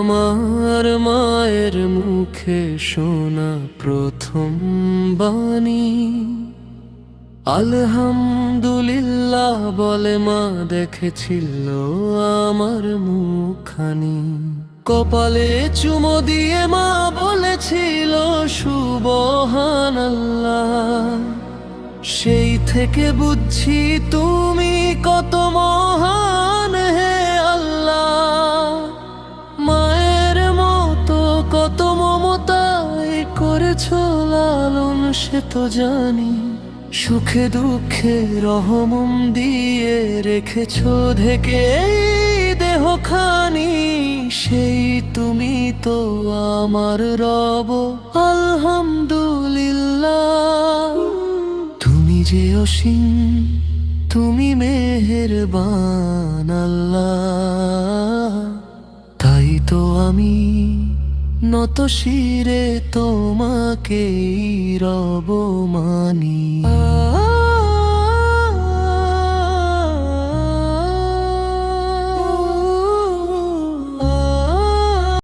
আমার মায়ের মুখে শোনা প্রথম বাণী, আলহামদুলিল্লাহ বলে মা দেখেছিল আমার মুখখানি। কপালে চুমো দিয়ে মা বলেছিল সুবহানাল্লাহ। সেই থেকে বুঝছি তুমি কত মহান হে আল্লাহ। মায়ের মতো কত মমতায় করেছো লালন সে তো জানি, সুখে দুঃখে রহমম দিয়ে রেখেছো ঢেকে এই দেহখানি। সেই তুমি তো আমার রব, আলহামদুলিল্লাহ। তুমি যে অসীম, তুমি মেহেরবান আল্লাহ। তাই তো আমি নত শিরে তোমাকেই রব মানি।